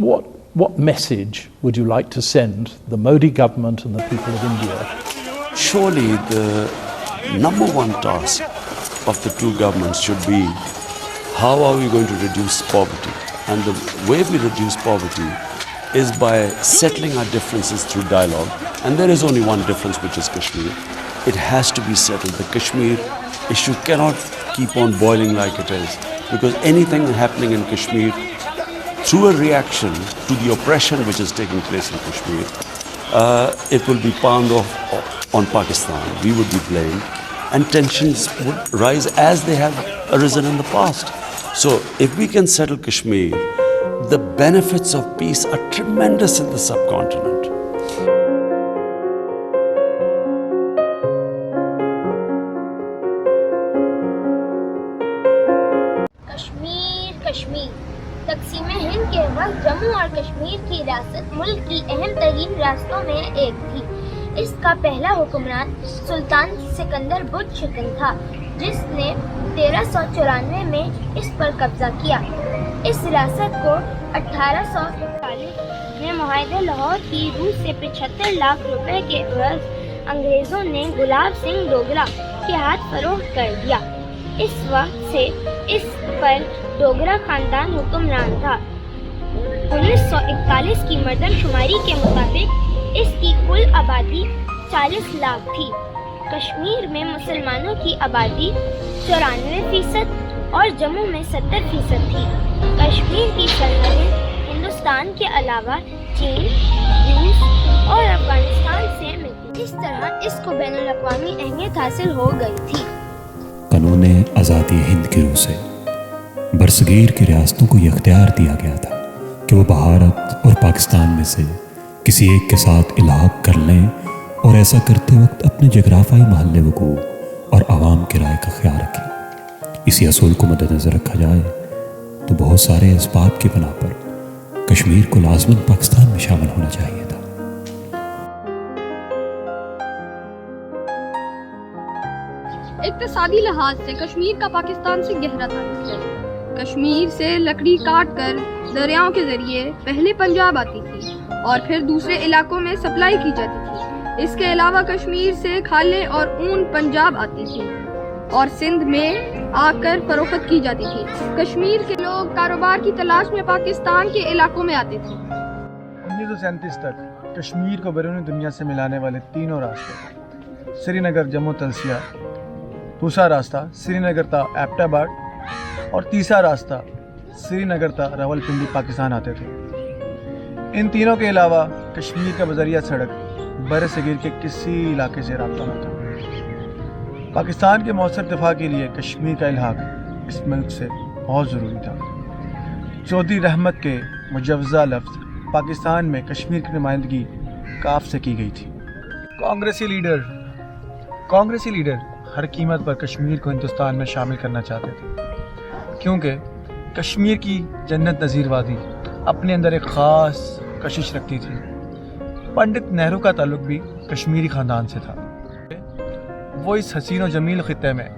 What message would you like to send the Modi government and the people of India? Surely the number one task of the two governments should be, how are we going to reduce poverty? And the way we reduce poverty is by settling our differences through dialogue. And there is only one difference, which is Kashmir. It has to be settled. The Kashmir issue cannot keep on boiling like it is, because anything happening in Kashmir through a reaction to the oppression which is taking place in Kashmir, it will be palmed off on Pakistan. We would be blamed, and tensions would rise as they have arisen in the past. So if we can settle Kashmir, the benefits of peace are tremendous in the subcontinent. Kashmir तक़सीम Hind के वक्त जम्मू और कश्मीर की रियासत मुल्क की अहम तरीन रियासतों में एक थी। इसका पहला हुक्मरान सुल्तान सिकंदर बुतशिकन था, जिसने 1394 में इस पर कब्जा किया। इस रियासत को 1840 में मुआहदे लाहौर की रूस से 75 लाख रुपए के एवज अंग्रेज़ों ने गुलाब सिंह डोगरा के हाथ फरोख्त कर दिया। इस वक्त से इस पर डोगरा खानदान हुक्मरान था। 1941 की मर्दमशुमारी के मुताबिक इसकी कुल आबादी 40 लाख थी। कश्मीर में मुसलमानों की आबादी 94% और जम्मू में 70% थी। कश्मीर की सरहदें हिंदुस्तान के अलावा चीन, रूस और अफगानिस्तान से मिलती। इस तरह इसको बैनुल-अक़वामी अहमियत हासिल हो गई थी। कानून आज़ादी हिंद की रूह से बरसगीर की रियासतों को यह इख्तियार दिया गया था कि वो भारत और पाकिस्तान में से किसी एक के साथ इल्हाक कर लें, और ऐसा करते वक्त अपने जगराफाई महल वकूअ और आवाम की राय का ख्याल रखें। इसी असूल को मद्देनज़र रखा जाए तो बहुत सारे इसबाब की बना पर कश्मीर को लाज़मन पाकिस्तान में शामिल होना चाहिए था। इक़्तिसादी लिहाज से कश्मीर का पाकिस्तान से गहरा ताल्लुक़ है। कश्मीर से लकड़ी काट कर दरियाओं के ज़रिए पहले पंजाब आती थी और फिर दूसरे इलाकों में सप्लाई की जाती थी। इसके अलावा कश्मीर से खाले और ऊन पंजाब आती थी और सिंध में आकर फरोख्त की जाती थी। कश्मीर के लोग कारोबार की तलाश में पाकिस्तान के इलाकों में आते थे। 1937 तक कश्मीर को बैरूनी दुनिया से मिलाने वाले तीनों रास्ते, श्रीनगर जम्मू तलसिया, दूसरा रास्ता श्रीनगर ता एबटाबाद और तीसरा रास्ता श्रीनगर ता रावलपिंडी पाकिस्तान आते थे। इन तीनों के अलावा कश्मीर का बजरिया सड़क बरसगीर के किसी इलाके से राब्ता न था। पाकिस्तान के मौसर दिफा के लिए कश्मीर का इल्हाक इस मुल्क से बहुत ज़रूरी था। चौधरी रहमत के मुजव्वज़ा लफ्ज़ पाकिस्तान में कश्मीर की नुमाइंदगी काफ से की गई थी। कांग्रेसी लीडर हर कीमत पर कश्मीर को हिंदुस्तान में शामिल करना चाहते थे, क्योंकि कश्मीर की जन्नत नज़ीर वादी अपने अंदर एक ख़ास कशिश रखती थी। पंडित नेहरू का ताल्लुक भी कश्मीरी ख़ानदान से था। वो इस हसीन और जमील ख़ित्ते में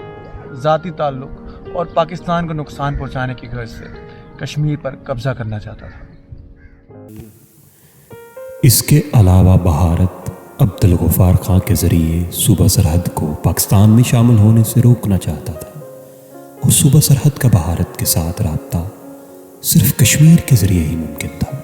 ज़ाती ताल्लुक और पाकिस्तान को नुकसान पहुँचाने की गर्ज से कश्मीर पर कब्ज़ा करना चाहता था। इसके अलावा भारत अब्दुल गफ्फार खां के ज़रिए सूबा सरहद को पाकिस्तान में शामिल होने से रोकना चाहता था, और सूबा सरहद का भारत के साथ राब्ता सिर्फ कश्मीर के ज़रिए ही मुमकिन था।